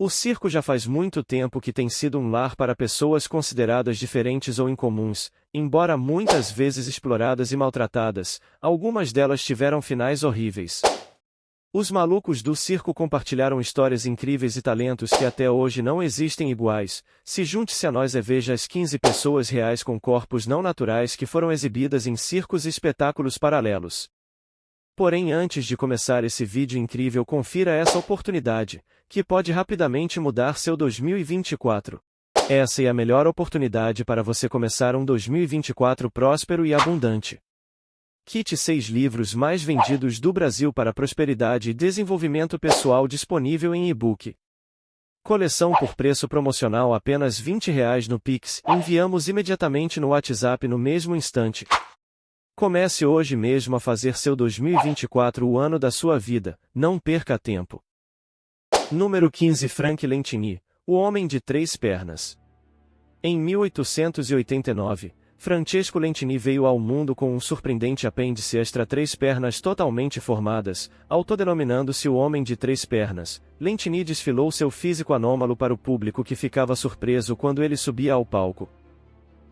O circo já faz muito tempo que tem sido um lar para pessoas consideradas diferentes ou incomuns, embora muitas vezes exploradas e maltratadas, algumas delas tiveram finais horríveis. Os malucos do circo compartilharam histórias incríveis e talentos que até hoje não existem iguais. Se junte-se a nós e veja as 15 pessoas reais com corpos não naturais que foram exibidas em circos e espetáculos paralelos. Porém, antes de começar esse vídeo incrível, confira essa oportunidade, que pode rapidamente mudar seu 2024. Essa é a melhor oportunidade para você começar um 2024 próspero e abundante. Kit 6 livros mais vendidos do Brasil para prosperidade e desenvolvimento pessoal disponível em e-book. Coleção por preço promocional apenas R$20 no Pix, enviamos imediatamente no WhatsApp no mesmo instante. Comece hoje mesmo a fazer seu 2024 o ano da sua vida, não perca tempo. Número 15 Frank Lentini, o homem de três pernas. Em 1889, Francesco Lentini veio ao mundo com um surpreendente apêndice extra três pernas totalmente formadas, autodenominando-se o homem de três pernas. Lentini desfilou seu físico anômalo para o público que ficava surpreso quando ele subia ao palco.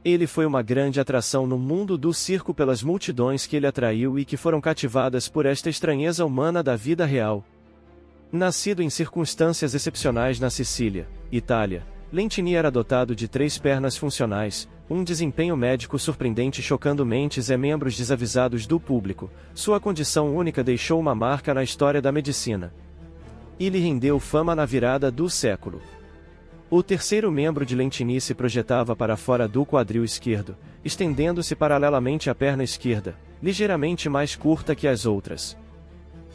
Ele foi uma grande atração no mundo do circo pelas multidões que ele atraiu e que foram cativadas por esta estranheza humana da vida real. Nascido em circunstâncias excepcionais na Sicília, Itália, Lentini era dotado de três pernas funcionais, um desempenho médico surpreendente chocando mentes e membros desavisados do público. Sua condição única deixou uma marca na história da medicina e lhe rendeu fama na virada do século. O terceiro membro de Lentini se projetava para fora do quadril esquerdo, estendendo-se paralelamente à perna esquerda, ligeiramente mais curta que as outras.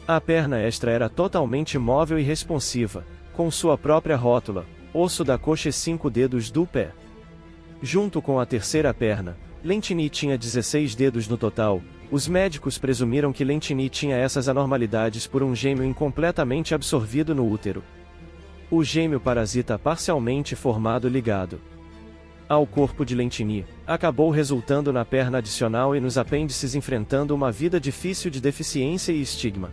A perna extra era totalmente móvel e responsiva, com sua própria rótula, osso da coxa e 5 dedos do pé. Junto com a terceira perna, Lentini tinha 16 dedos no total. Os médicos presumiram que Lentini tinha essas anormalidades por um gêmeo incompletamente absorvido no útero. O gêmeo parasita parcialmente formado ligado ao corpo de Lentini, acabou resultando na perna adicional e nos apêndices, enfrentando uma vida difícil de deficiência e estigma.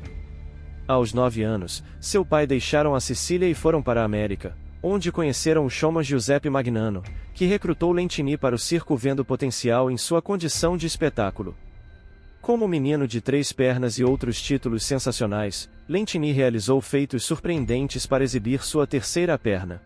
Aos 9 anos, seu pai deixaram a Sicília e foram para a América, onde conheceram o showman Giuseppe Magnano, que recrutou Lentini para o circo vendo potencial em sua condição de espetáculo. Como menino de três pernas e outros títulos sensacionais, Lentini realizou feitos surpreendentes para exibir sua terceira perna.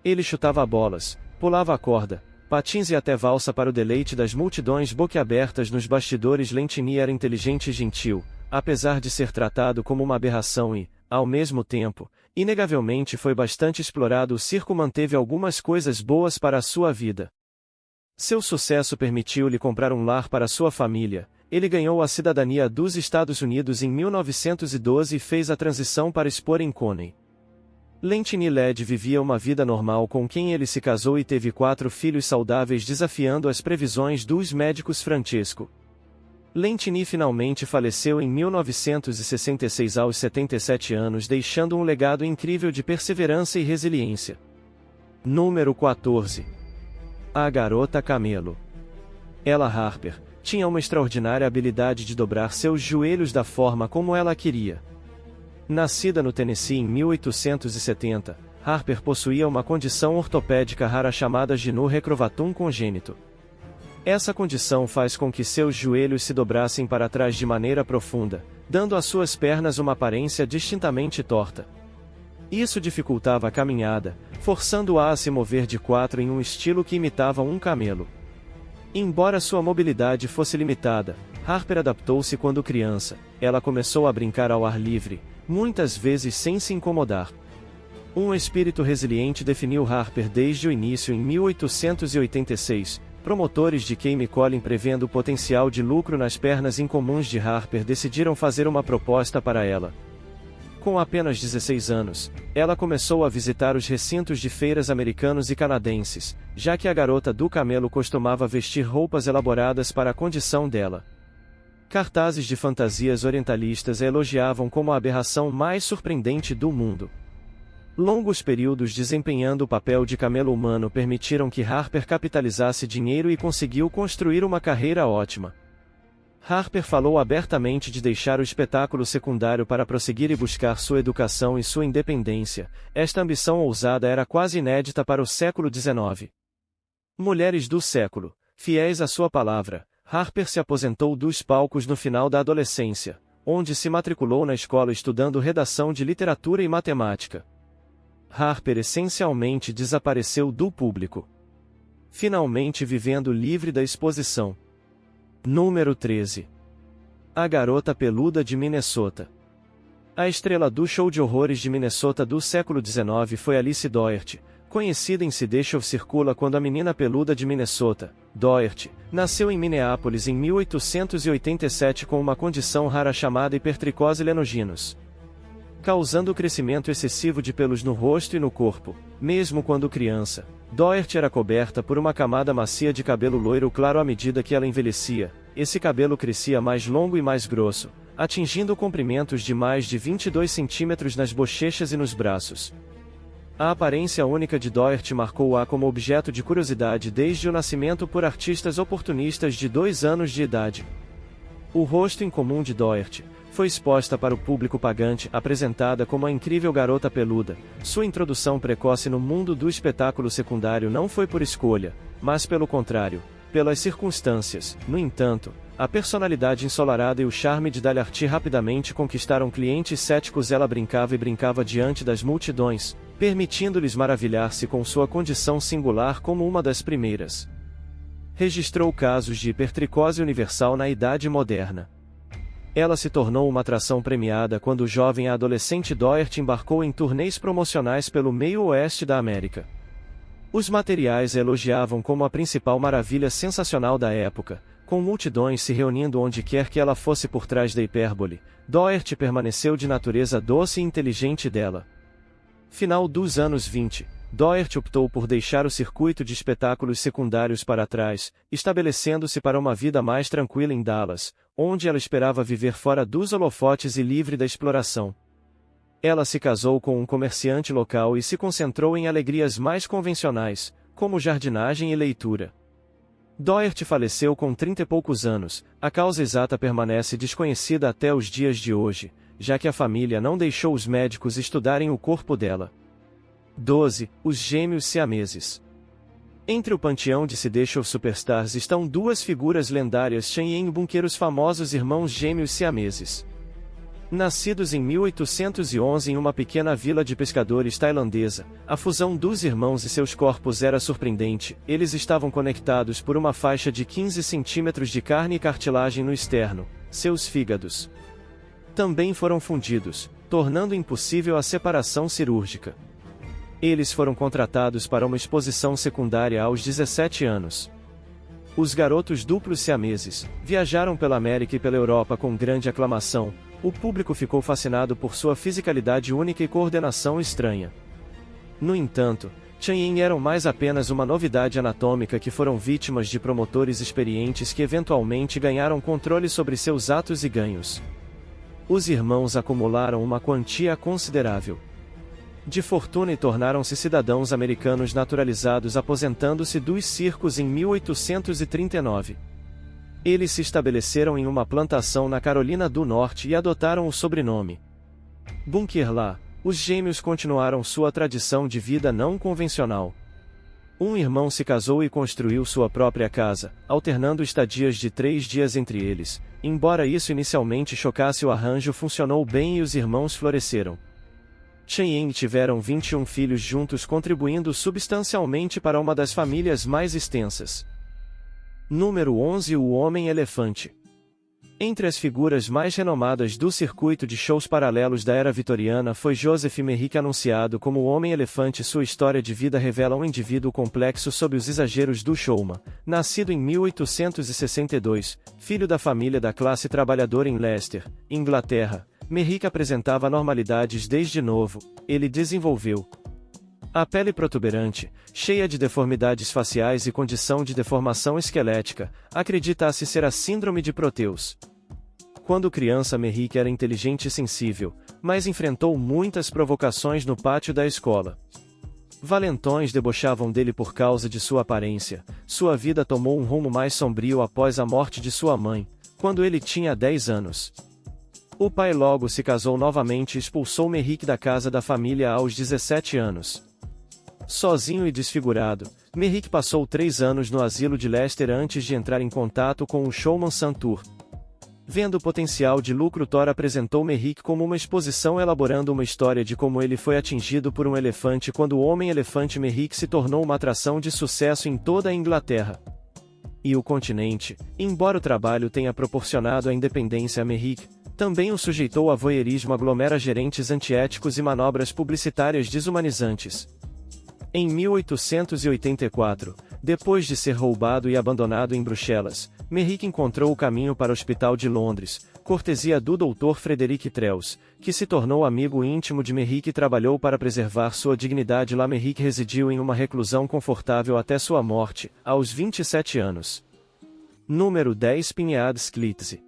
Ele chutava bolas, pulava a corda, patins e até valsa para o deleite das multidões boquiabertas nos bastidores. Lentini era inteligente e gentil, apesar de ser tratado como uma aberração e, ao mesmo tempo, inegavelmente foi bastante explorado. O circo manteve algumas coisas boas para a sua vida. Seu sucesso permitiu-lhe comprar um lar para sua família. Ele ganhou a cidadania dos Estados Unidos em 1912 e fez a transição para expor em Coney. Lentini Led vivia uma vida normal com quem ele se casou e teve 4 filhos saudáveis, desafiando as previsões dos médicos. Francesco Lentini finalmente faleceu em 1966 aos 77 anos, deixando um legado incrível de perseverança e resiliência. Número 14. A Garota Camelo. Ella Harper tinha uma extraordinária habilidade de dobrar seus joelhos da forma como ela queria. Nascida no Tennessee em 1870, Harper possuía uma condição ortopédica rara chamada gnu recrovatum congênito. Essa condição faz com que seus joelhos se dobrassem para trás de maneira profunda, dando às suas pernas uma aparência distintamente torta. Isso dificultava a caminhada, forçando-a a se mover de quatro em um estilo que imitava um camelo. Embora sua mobilidade fosse limitada, Harper adaptou-se quando criança. Ela começou a brincar ao ar livre, muitas vezes sem se incomodar. Um espírito resiliente definiu Harper desde o início. Em 1886, promotores de Kame Collin, prevendo o potencial de lucro nas pernas incomuns de Harper, decidiram fazer uma proposta para ela. Com apenas 16 anos, ela começou a visitar os recintos de feiras americanos e canadenses, já que a garota do camelo costumava vestir roupas elaboradas para a condição dela. Cartazes de fantasias orientalistas a elogiavam como a aberração mais surpreendente do mundo. Longos períodos desempenhando o papel de camelo humano permitiram que Harper capitalizasse dinheiro e conseguiu construir uma carreira ótima. Harper falou abertamente de deixar o espetáculo secundário para prosseguir e buscar sua educação e sua independência. Esta ambição ousada era quase inédita para o século XIX. Mulheres do século. Fiéis à sua palavra, Harper se aposentou dos palcos no final da adolescência, onde se matriculou na escola estudando redação de literatura e matemática. Harper essencialmente desapareceu do público, finalmente vivendo livre da exposição. Número 13. A Garota Peluda de Minnesota. A estrela do show de horrores de Minnesota do século XIX foi Alice Doherty, conhecida em Se Deixa Circula quando a Menina Peluda de Minnesota. Doherty nasceu em Minneapolis em 1887 com uma condição rara chamada hipertricose lenoginus, causando o crescimento excessivo de pelos no rosto e no corpo. Mesmo quando criança, Doherty era coberta por uma camada macia de cabelo loiro claro à medida que ela envelhecia. Esse cabelo crescia mais longo e mais grosso, atingindo comprimentos de mais de 22 centímetros nas bochechas e nos braços. A aparência única de Doherty marcou-a como objeto de curiosidade desde o nascimento por artistas oportunistas de 2 anos de idade. O rosto incomum de Doherty foi exposta para o público pagante, apresentada como a incrível garota peluda. Sua introdução precoce no mundo do espetáculo secundário não foi por escolha, mas pelo contrário, pelas circunstâncias. No entanto, a personalidade ensolarada e o charme de Doherty rapidamente conquistaram clientes céticos. Ela brincava e brincava diante das multidões, permitindo-lhes maravilhar-se com sua condição singular como uma das primeiras. Registrou casos de hipertricose universal na Idade Moderna. Ela se tornou uma atração premiada quando o jovem adolescente Doherty embarcou em turnês promocionais pelo meio oeste da América. Os materiais a elogiavam como a principal maravilha sensacional da época, com multidões se reunindo onde quer que ela fosse. Por trás da hipérbole, Doherty permaneceu de natureza doce e inteligente dela. Final dos anos 20, Doherty optou por deixar o circuito de espetáculos secundários para trás, estabelecendo-se para uma vida mais tranquila em Dallas, onde ela esperava viver fora dos holofotes e livre da exploração. Ela se casou com um comerciante local e se concentrou em alegrias mais convencionais, como jardinagem e leitura. Doherty faleceu com 30 e poucos anos. A causa exata permanece desconhecida até os dias de hoje, já que a família não deixou os médicos estudarem o corpo dela. 12. Os gêmeos siameses. Entre o panteão de Se Deixa Superstars estão duas figuras lendárias Chang e Bunker, os famosos irmãos gêmeos siameses. Nascidos em 1811 em uma pequena vila de pescadores tailandesa, a fusão dos irmãos e seus corpos era surpreendente. Eles estavam conectados por uma faixa de 15 centímetros de carne e cartilagem no externo. Seus fígados também foram fundidos, tornando impossível a separação cirúrgica. Eles foram contratados para uma exposição secundária aos 17 anos. Os garotos duplos siameses viajaram pela América e pela Europa com grande aclamação. O público ficou fascinado por sua fisicalidade única e coordenação estranha. No entanto, Chang e eram mais apenas uma novidade anatômica que foram vítimas de promotores experientes que eventualmente ganharam controle sobre seus atos e ganhos. Os irmãos acumularam uma quantia considerável de fortuna e tornaram-se cidadãos americanos naturalizados, aposentando-se dos circos em 1839. Eles se estabeleceram em uma plantação na Carolina do Norte e adotaram o sobrenome Bunker lá. Os gêmeos continuaram sua tradição de vida não convencional. Um irmão se casou e construiu sua própria casa, alternando estadias de 3 dias entre eles. Embora isso inicialmente chocasse, o arranjo funcionou bem e os irmãos floresceram. Chang e tiveram 21 filhos juntos, contribuindo substancialmente para uma das famílias mais extensas. Número 11. O Homem-Elefante. Entre as figuras mais renomadas do circuito de shows paralelos da era vitoriana foi Joseph Merrick, anunciado como o Homem-Elefante. Sua história de vida revela um indivíduo complexo sob os exageros do showman. Nascido em 1862, filho da família da classe trabalhadora em Leicester, Inglaterra, Merrick apresentava anormalidades desde novo. Ele desenvolveu a pele protuberante, cheia de deformidades faciais e condição de deformação esquelética. Acredita-se ser a síndrome de Proteus. Quando criança, Merrick era inteligente e sensível, mas enfrentou muitas provocações no pátio da escola. Valentões debochavam dele por causa de sua aparência. Sua vida tomou um rumo mais sombrio após a morte de sua mãe, quando ele tinha 10 anos. O pai logo se casou novamente e expulsou Merrick da casa da família aos 17 anos. Sozinho e desfigurado, Merrick passou 3 anos no asilo de Leicester antes de entrar em contato com o showman Sam Tour. Vendo o potencial de lucro, Thor apresentou Merrick como uma exposição, elaborando uma história de como ele foi atingido por um elefante quando o Homem-Elefante Merrick se tornou uma atração de sucesso em toda a Inglaterra e o continente. Embora o trabalho tenha proporcionado a independência a Merrick, também o sujeitou a voyeurismo, aglomera gerentes antiéticos e manobras publicitárias desumanizantes. Em 1884, depois de ser roubado e abandonado em Bruxelas, Merrick encontrou o caminho para o Hospital de Londres, cortesia do Dr. Frederick Treus, que se tornou amigo íntimo de Merrick e trabalhou para preservar sua dignidade lá. Merrick residiu em uma reclusão confortável até sua morte, aos 27 anos. Número 10. Pinead Sclizzy.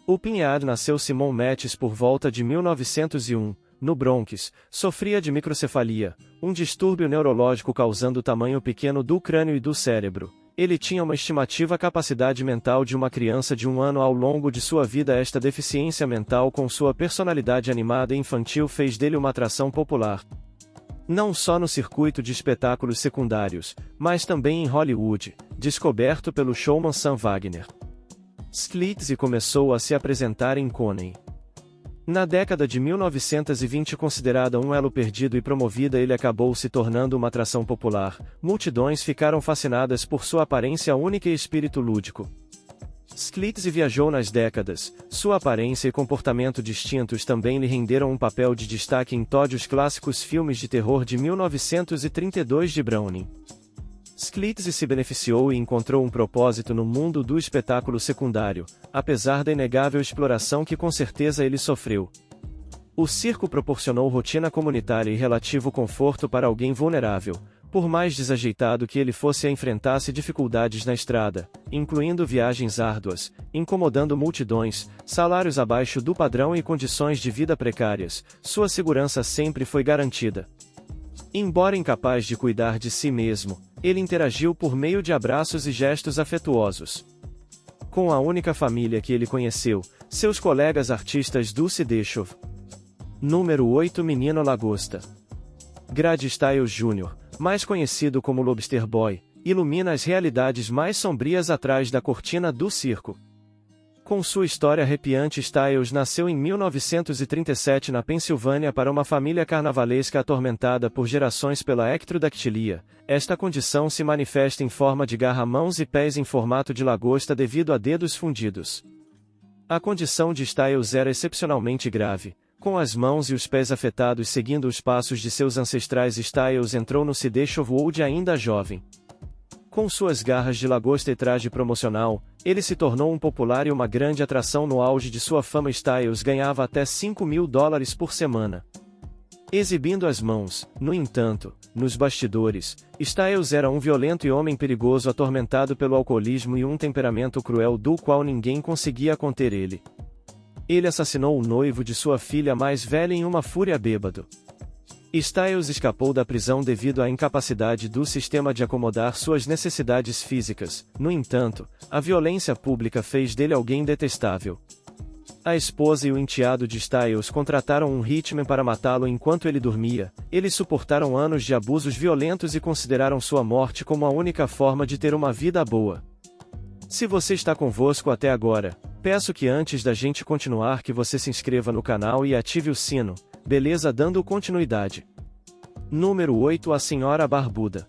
O Pinead nasceu Simon Mattis por volta de 1901, no Bronx, sofria de microcefalia, um distúrbio neurológico causando o tamanho pequeno do crânio e do cérebro. Ele tinha uma estimativa capacidade mental de uma criança de 1 ano. Ao longo de sua vida, esta deficiência mental, com sua personalidade animada e infantil, fez dele uma atração popular, não só no circuito de espetáculos secundários, mas também em Hollywood, descoberto pelo showman Sam Wagner. Sclizzy começou a se apresentar em Coney. Na década de 1920, considerada um elo perdido e promovida, ele acabou se tornando uma atração popular. Multidões ficaram fascinadas por sua aparência única e espírito lúdico. Sclizzy viajou nas décadas. Sua aparência e comportamento distintos também lhe renderam um papel de destaque em todos os clássicos filmes de terror de 1932 de Browning. Sclizzy se beneficiou e encontrou um propósito no mundo do espetáculo secundário, apesar da inegável exploração que com certeza ele sofreu. O circo proporcionou rotina comunitária e relativo conforto para alguém vulnerável, por mais desajeitado que ele fosse, enfrentasse dificuldades na estrada, incluindo viagens árduas, incomodando multidões, salários abaixo do padrão e condições de vida precárias. Sua segurança sempre foi garantida. Embora incapaz de cuidar de si mesmo, ele interagiu por meio de abraços e gestos afetuosos com a única família que ele conheceu, seus colegas artistas do Sideshov. Número 8. Menino Lagosta. Grady Stiles Jr., mais conhecido como Lobster Boy, ilumina as realidades mais sombrias atrás da cortina do circo. Com sua história arrepiante, Stiles nasceu em 1937 na Pensilvânia para uma família carnavalesca atormentada por gerações pela ectrodactilia. Esta condição se manifesta em forma de garra, mãos e pés em formato de lagosta devido a dedos fundidos. A condição de Stiles era excepcionalmente grave. Com as mãos e os pés afetados seguindo os passos de seus ancestrais, Stiles entrou no Sideshov World ainda jovem. Com suas garras de lagosta e traje promocional, ele se tornou um popular e uma grande atração. No auge de sua fama, Stiles ganhava até $5.000 por semana exibindo as mãos. No entanto, nos bastidores, Stiles era um violento e homem perigoso, atormentado pelo alcoolismo e um temperamento cruel do qual ninguém conseguia conter ele. Ele assassinou o noivo de sua filha mais velha em uma fúria bêbado. Stiles escapou da prisão devido à incapacidade do sistema de acomodar suas necessidades físicas. No entanto, a violência pública fez dele alguém detestável. A esposa e o enteado de Stiles contrataram um hitman para matá-lo enquanto ele dormia. Eles suportaram anos de abusos violentos e consideraram sua morte como a única forma de ter uma vida boa. Se você está convosco até agora, peço que antes da gente continuar que você se inscreva no canal e ative o sino. Beleza? Dando continuidade. Número 8. A Senhora Barbuda.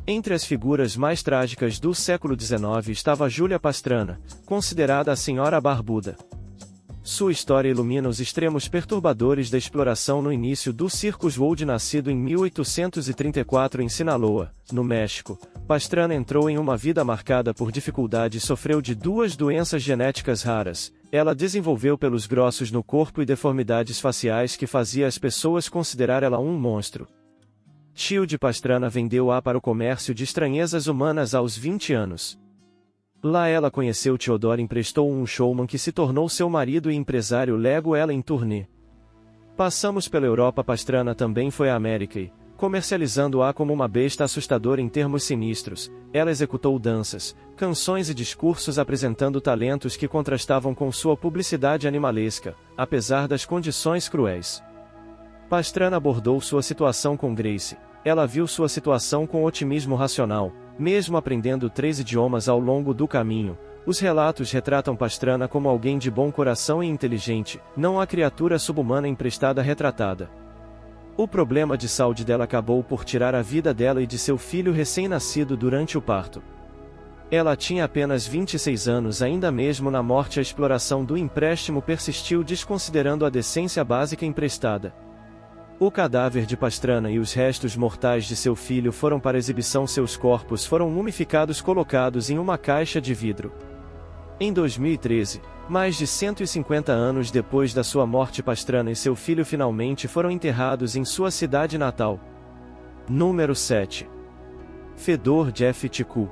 Entre as figuras mais trágicas do século XIX estava Júlia Pastrana, considerada a Senhora Barbuda. Sua história ilumina os extremos perturbadores da exploração no início do Circus World. Nascido em 1834 em Sinaloa, no México, Pastrana entrou em uma vida marcada por dificuldade e sofreu de 2 doenças genéticas raras. Ela desenvolveu pelos grossos no corpo e deformidades faciais que fazia as pessoas considerar ela um monstro. Tio de Pastrana vendeu-a para o comércio de estranhezas humanas aos 20 anos. Lá ela conheceu Theodore, emprestou um showman que se tornou seu marido e empresário. Lego ela em turnê. Passamos pela Europa. Pastrana também foi à América e, Comercializando-a como uma besta assustadora em termos sinistros, ela executou danças, canções e discursos apresentando talentos que contrastavam com sua publicidade animalesca, apesar das condições cruéis. Pastrana abordou sua situação com Grace. Ela viu sua situação com otimismo racional, mesmo aprendendo 3 idiomas ao longo do caminho. Os relatos retratam Pastrana como alguém de bom coração e inteligente, não a criatura subhumana emprestada retratada. O problema de saúde dela acabou por tirar a vida dela e de seu filho recém-nascido durante o parto. Ela tinha apenas 26 anos ainda mesmo na morte. A exploração do empréstimo persistiu desconsiderando a decência básica emprestada. O cadáver de Pastrana e os restos mortais de seu filho foram para exibição. Seus corpos foram mumificados colocados em uma caixa de vidro. Em 2013, mais de 150 anos depois da sua morte, Pastrana e seu filho finalmente foram enterrados em sua cidade natal. Número 7. Fedor Jeff Tiku.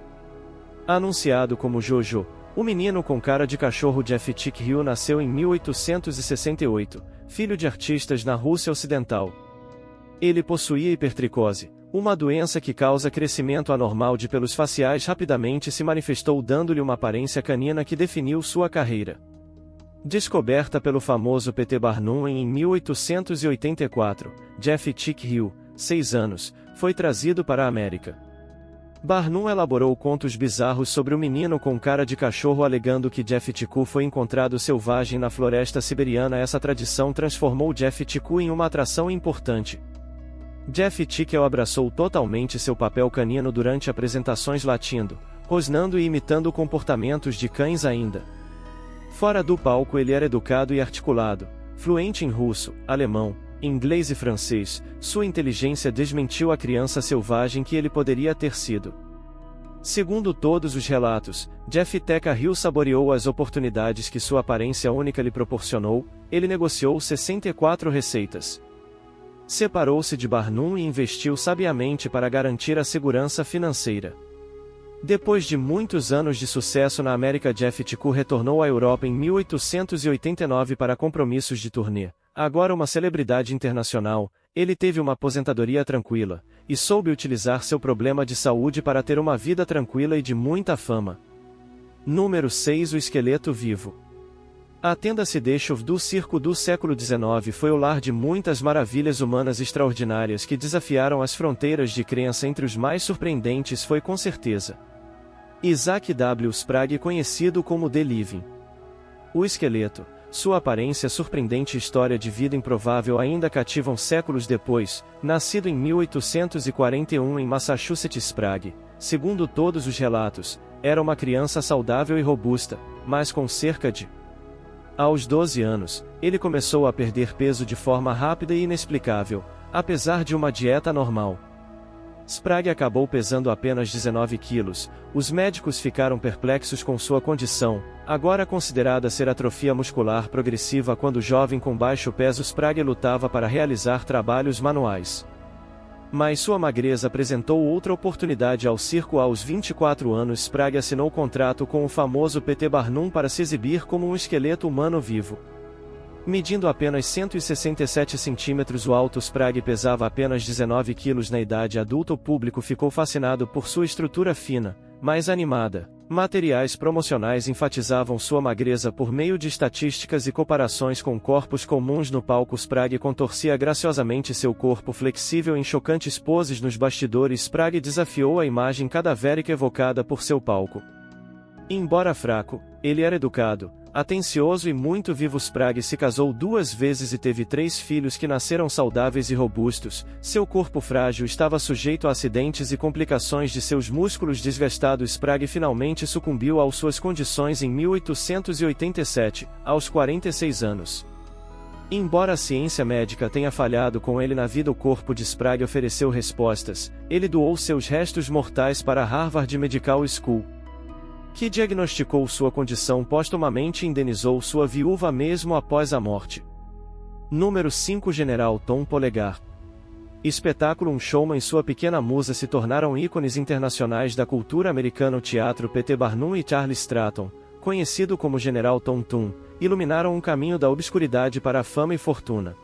Anunciado como Jojo, o menino com cara de cachorro Jeff Tiku nasceu em 1868, filho de artistas na Rússia Ocidental. Ele possuía hipertricose, uma doença que causa crescimento anormal de pelos faciais. Rapidamente se manifestou, dando-lhe uma aparência canina que definiu sua carreira. Descoberta pelo famoso P.T. Barnum em 1884, Jeff Tiku, 6 anos, foi trazido para a América. Barnum elaborou contos bizarros sobre o menino com cara de cachorro, alegando que Jeff Tiku foi encontrado selvagem na floresta siberiana. Essa tradição transformou Jeff Tiku em uma atração importante. Jeff Tiku abraçou totalmente seu papel canino durante apresentações, latindo, rosnando e imitando comportamentos de cães ainda. Fora do palco ele era educado e articulado, fluente em russo, alemão, inglês e francês. Sua inteligência desmentiu a criança selvagem que ele poderia ter sido. Segundo todos os relatos, Jeff Tiku saboreou as oportunidades que sua aparência única lhe proporcionou. Ele negociou 64 receitas. Separou-se de Barnum e investiu sabiamente para garantir a segurança financeira. Depois de muitos anos de sucesso na América, Jeff Tiku retornou à Europa em 1889 para compromissos de turnê. Agora uma celebridade internacional, ele teve uma aposentadoria tranquila, e soube utilizar seu problema de saúde para ter uma vida tranquila e de muita fama. Número 6. O esqueleto vivo. A tenda Sideshov do circo do século XIX foi o lar de muitas maravilhas humanas extraordinárias que desafiaram as fronteiras de crença. Entre os mais surpreendentes foi com certeza Isaac W. Sprague, conhecido como The Living. O esqueleto, sua aparência surpreendente e história de vida improvável ainda cativam séculos depois. Nascido em 1841 em Massachusetts, Sprague, segundo todos os relatos, era uma criança saudável e robusta, mas com cerca de aos 12 anos, ele começou a perder peso de forma rápida e inexplicável, apesar de uma dieta normal. Sprague acabou pesando apenas 19 quilos. Os médicos ficaram perplexos com sua condição, agora considerada ser atrofia muscular progressiva. Quando jovem com baixo peso, Sprague lutava para realizar trabalhos manuais. Mas sua magreza apresentou outra oportunidade ao circo. Aos 24 anos, Sprague assinou contrato com o famoso P.T. Barnum para se exibir como um esqueleto humano vivo. Medindo apenas 167 centímetros o alto, Sprague pesava apenas 19 quilos na idade adulta. O público ficou fascinado por sua estrutura fina, mas animada. Materiais promocionais enfatizavam sua magreza por meio de estatísticas e comparações com corpos comuns no palco. Sprague contorcia graciosamente seu corpo flexível em chocantes poses nos bastidores. Sprague desafiou a imagem cadavérica evocada por seu palco. Embora fraco, ele era educado, atencioso e muito vivo. Sprague se casou 2 vezes e teve 3 filhos que nasceram saudáveis e robustos. Seu corpo frágil estava sujeito a acidentes e complicações de seus músculos desgastados. Sprague finalmente sucumbiu às suas condições em 1887, aos 46 anos. Embora a ciência médica tenha falhado com ele na vida, o corpo de Sprague ofereceu respostas. Ele doou seus restos mortais para a Harvard Medical School, que diagnosticou sua condição póstumamente e indenizou sua viúva mesmo após a morte. Número 5. General Tom Polegar. Espetáculo. Um showman e sua pequena musa se tornaram ícones internacionais da cultura americana. O teatro P.T. Barnum e Charles Stratton, conhecido como General Tom Thumb, iluminaram um caminho da obscuridade para a fama e fortuna.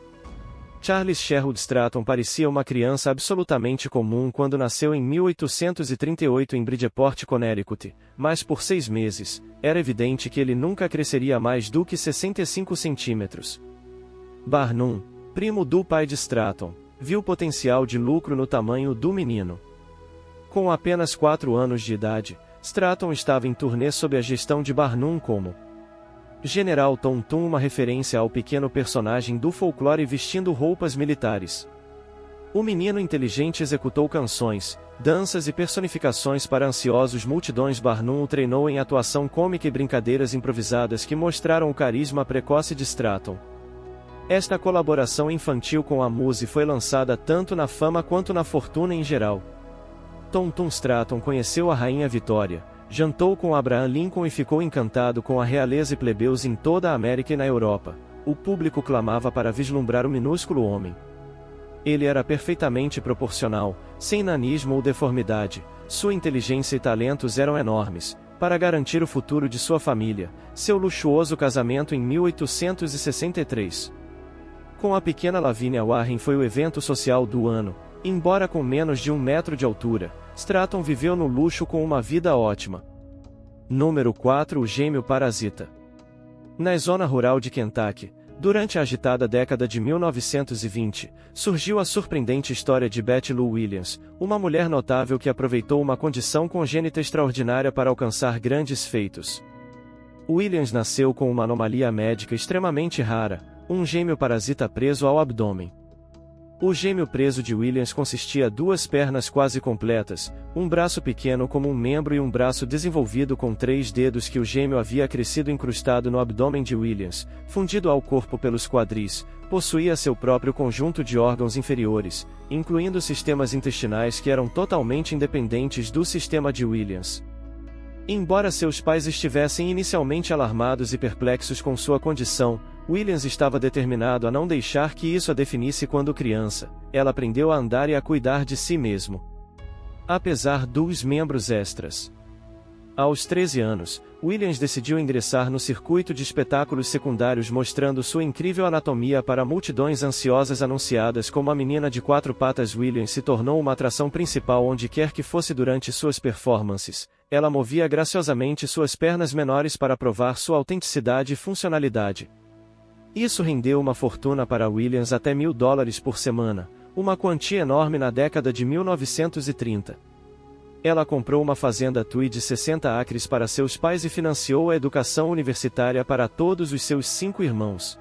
Charles Sherwood Stratton parecia uma criança absolutamente comum quando nasceu em 1838 em Bridgeport, Connecticut, mas por 6 meses, era evidente que ele nunca cresceria mais do que 65 centímetros. Barnum, primo do pai de Stratton, viu potencial de lucro no tamanho do menino. Com apenas 4 anos de idade, Stratton estava em turnê sob a gestão de Barnum como General Tom Thumb, uma referência ao pequeno personagem do folclore vestindo roupas militares. O menino inteligente executou canções, danças e personificações para ansiosos multidões. Barnum o treinou em atuação cômica e brincadeiras improvisadas que mostraram o carisma precoce de Stratton. Esta colaboração infantil com a Muse foi lançada tanto na fama quanto na fortuna em geral. Tom Thumb Stratton conheceu a Rainha Vitória, jantou com Abraham Lincoln e ficou encantado com a realeza e plebeus em toda a América e na Europa. O público clamava para vislumbrar o minúsculo homem. Ele era perfeitamente proporcional, sem nanismo ou deformidade, sua inteligência e talentos eram enormes, para garantir o futuro de sua família, seu luxuoso casamento em 1863. Com a pequena Lavinia Warren foi o evento social do ano, embora com menos de 1 metro de altura. Stratton viveu no luxo com uma vida ótima. Número 4. O gêmeo parasita. Na zona rural de Kentucky, durante a agitada década de 1920, surgiu a surpreendente história de Betty Lou Williams, uma mulher notável que aproveitou uma condição congênita extraordinária para alcançar grandes feitos. Williams nasceu com uma anomalia médica extremamente rara, um gêmeo parasita preso ao abdômen. O gêmeo preso de Williams consistia 2 pernas quase completas, um braço pequeno como um membro e um braço desenvolvido com 3 dedos que o gêmeo havia crescido incrustado no abdômen de Williams, fundido ao corpo pelos quadris. Possuía seu próprio conjunto de órgãos inferiores, incluindo sistemas intestinais que eram totalmente independentes do sistema de Williams. Embora seus pais estivessem inicialmente alarmados e perplexos com sua condição, Williams estava determinado a não deixar que isso a definisse quando criança. Ela aprendeu a andar e a cuidar de si mesmo. Apesar dos membros extras. Aos 13 anos, Williams decidiu ingressar no circuito de espetáculos secundários mostrando sua incrível anatomia para multidões ansiosas anunciadas como a menina de 4 patas. Williams se tornou uma atração principal onde quer que fosse durante suas performances. Ela movia graciosamente suas pernas menores para provar sua autenticidade e funcionalidade. Isso rendeu uma fortuna para Williams, até $1.000 por semana, uma quantia enorme na década de 1930. Ela comprou uma fazenda Tui de 60 acres para seus pais e financiou a educação universitária para todos os seus 5 irmãos.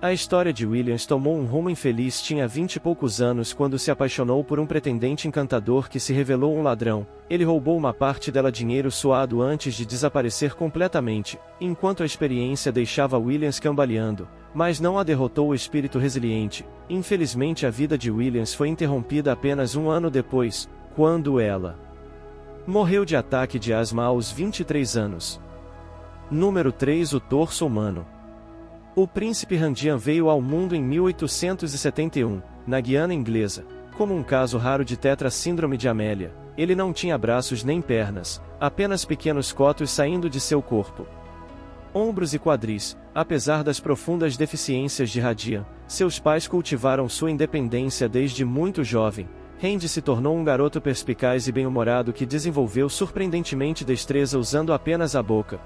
A história de Williams tomou um rumo infeliz. Tinha 20 e poucos anos quando se apaixonou por um pretendente encantador que se revelou um ladrão. Ele roubou uma parte dela, dinheiro suado, antes de desaparecer completamente, enquanto a experiência deixava Williams cambaleando, mas não a derrotou o espírito resiliente. Infelizmente, a vida de Williams foi interrompida apenas 1 ano depois, quando ela morreu de ataque de asma aos 23 anos. Número 3. O torso humano. O príncipe Randian veio ao mundo em 1871, na Guiana Inglesa, como um caso raro de tetra-síndrome de Amélia. Ele não tinha braços nem pernas, apenas pequenos cotos saindo de seu corpo. Ombros e quadris. Apesar das profundas deficiências de Randian, seus pais cultivaram sua independência desde muito jovem. Randy se tornou um garoto perspicaz e bem-humorado que desenvolveu surpreendentemente destreza usando apenas a boca.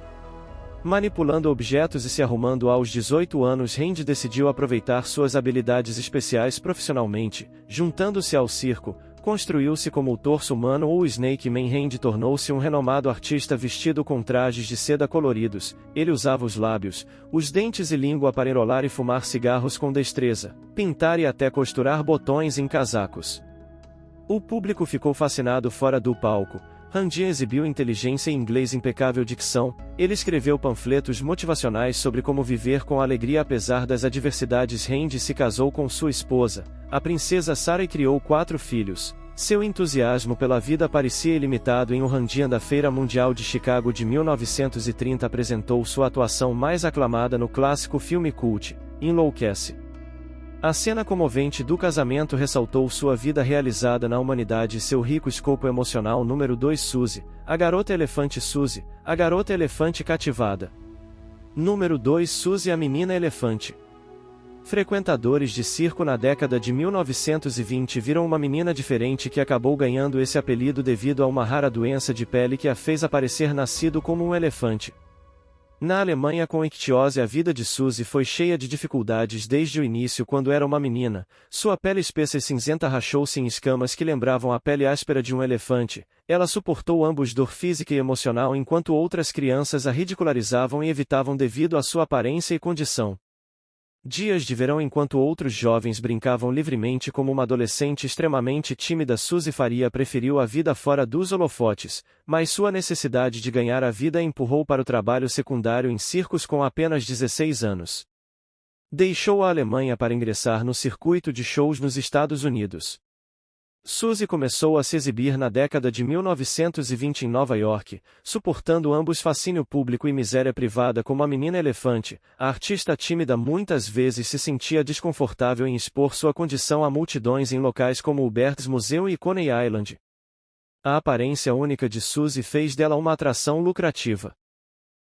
Manipulando objetos e se arrumando aos 18 anos, Randy decidiu aproveitar suas habilidades especiais profissionalmente. Juntando-se ao circo, construiu-se como o torso humano ou Snake Man. Randy tornou-se um renomado artista vestido com trajes de seda coloridos. Ele usava os lábios, os dentes e língua para enrolar e fumar cigarros com destreza, pintar e até costurar botões em casacos. O público ficou fascinado fora do palco. Randian exibiu inteligência e inglês impecável dicção. Ele escreveu panfletos motivacionais sobre como viver com alegria apesar das adversidades. Randy se casou com sua esposa, a princesa Sarah, e criou 4 filhos. Seu entusiasmo pela vida parecia ilimitado. Em O Randian da Feira Mundial de Chicago de 1930 apresentou sua atuação mais aclamada no clássico filme cult, Enlouquece. A cena comovente do casamento ressaltou sua vida realizada na humanidade e seu rico escopo emocional. Número 2. Suzy, a garota elefante. Suzy, a garota elefante cativada. Número 2. Suzy, a menina elefante. Frequentadores de circo na década de 1920 viram uma menina diferente que acabou ganhando esse apelido devido a uma rara doença de pele que a fez aparecer nascido como um elefante. Na Alemanha com ictiose, a vida de Suzy foi cheia de dificuldades desde o início. Quando era uma menina, sua pele espessa e cinzenta rachou-se em escamas que lembravam a pele áspera de um elefante. Ela suportou ambos dor física e emocional enquanto outras crianças a ridicularizavam e evitavam devido à sua aparência e condição. Dias de verão, enquanto outros jovens brincavam livremente como uma adolescente extremamente tímida, Suzy Faria preferiu a vida fora dos holofotes, mas sua necessidade de ganhar a vida a empurrou para o trabalho secundário em circos com apenas 16 anos. Deixou a Alemanha para ingressar no circuito de shows nos Estados Unidos. Suzy começou a se exibir na década de 1920 em Nova York, suportando ambos fascínio público e miséria privada. Como a menina elefante, a artista tímida muitas vezes se sentia desconfortável em expor sua condição a multidões em locais como o Berks Museum e Coney Island. A aparência única de Suzy fez dela uma atração lucrativa.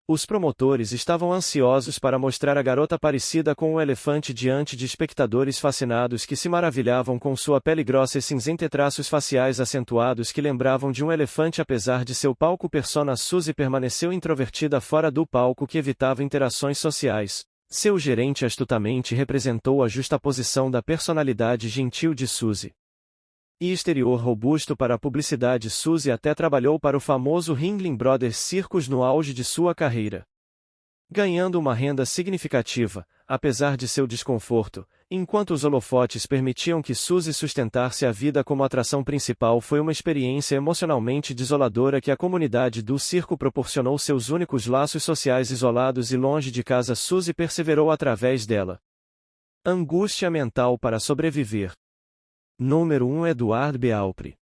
Os promotores estavam ansiosos para mostrar a garota parecida com um elefante diante de espectadores fascinados que se maravilhavam com sua pele grossa e cinzenta e traços faciais acentuados que lembravam de um elefante. Apesar de seu palco persona, Suzy permaneceu introvertida fora do palco, que evitava interações sociais. Seu gerente astutamente representou a justaposição da personalidade gentil de Suzy e exterior robusto para a publicidade. Suzy até trabalhou para o famoso Ringling Brothers Circus no auge de sua carreira, ganhando uma renda significativa, apesar de seu desconforto. Enquanto os holofotes permitiam que Suzy sustentasse a vida como atração principal, foi uma experiência emocionalmente desoladora que a comunidade do circo proporcionou. Seus únicos laços sociais isolados e longe de casa, Suzy perseverou através dela. Angústia mental para sobreviver. Número 1. Edward Beaupre.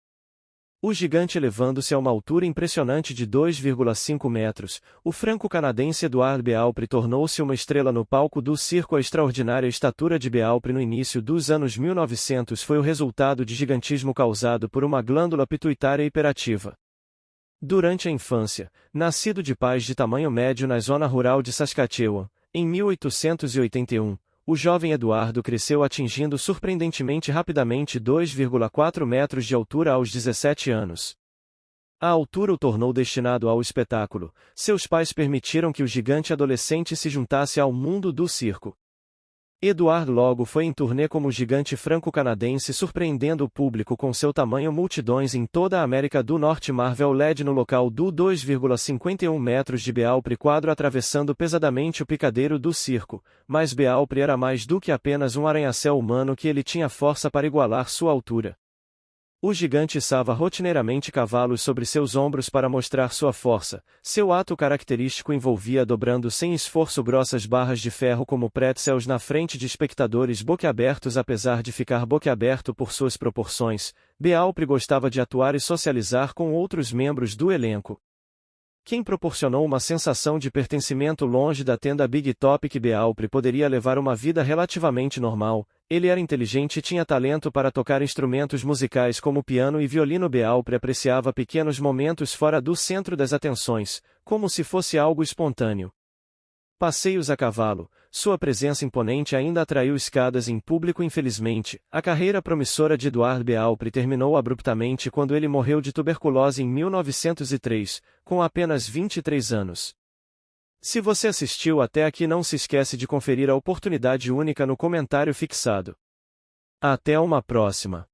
O gigante, elevando-se a uma altura impressionante de 2,5 metros, o franco-canadense Edward Beaupre tornou-se uma estrela no palco do circo. A extraordinária estatura de Beaupre no início dos anos 1900 foi o resultado de gigantismo causado por uma glândula pituitária hiperativa. Durante a infância, nascido de pais de tamanho médio na zona rural de Saskatchewan, em 1881, o jovem Eduardo cresceu atingindo surpreendentemente rapidamente 2,4 metros de altura aos 17 anos. A altura o tornou destinado ao espetáculo. Seus pais permitiram que o gigante adolescente se juntasse ao mundo do circo. Eduardo logo foi em turnê como o gigante franco-canadense, surpreendendo o público com seu tamanho. Multidões em toda a América do Norte. Marvel LED no local do 2,51 metros de Beaupre, quadro atravessando pesadamente o picadeiro do circo, mas Beaupre era mais do que apenas um arranha-céu humano, que ele tinha força para igualar sua altura. O gigante içava rotineiramente cavalos sobre seus ombros para mostrar sua força. Seu ato característico envolvia dobrando sem esforço grossas barras de ferro como pretzels na frente de espectadores boquiabertos. Apesar de ficar boquiaberto por suas proporções, Beaupre gostava de atuar e socializar com outros membros do elenco, quem proporcionou uma sensação de pertencimento longe da tenda Big Top. Que Beaupre poderia levar uma vida relativamente normal. Ele era inteligente e tinha talento para tocar instrumentos musicais como piano e violino. Beaupre apreciava pequenos momentos fora do centro das atenções, como se fosse algo espontâneo. Passeios a cavalo. Sua presença imponente ainda atraiu escadas em público. Infelizmente, a carreira promissora de Edward Beaupre terminou abruptamente quando ele morreu de tuberculose em 1903, com apenas 23 anos. Se você assistiu até aqui, não se esquece de conferir a oportunidade única no comentário fixado. Até uma próxima.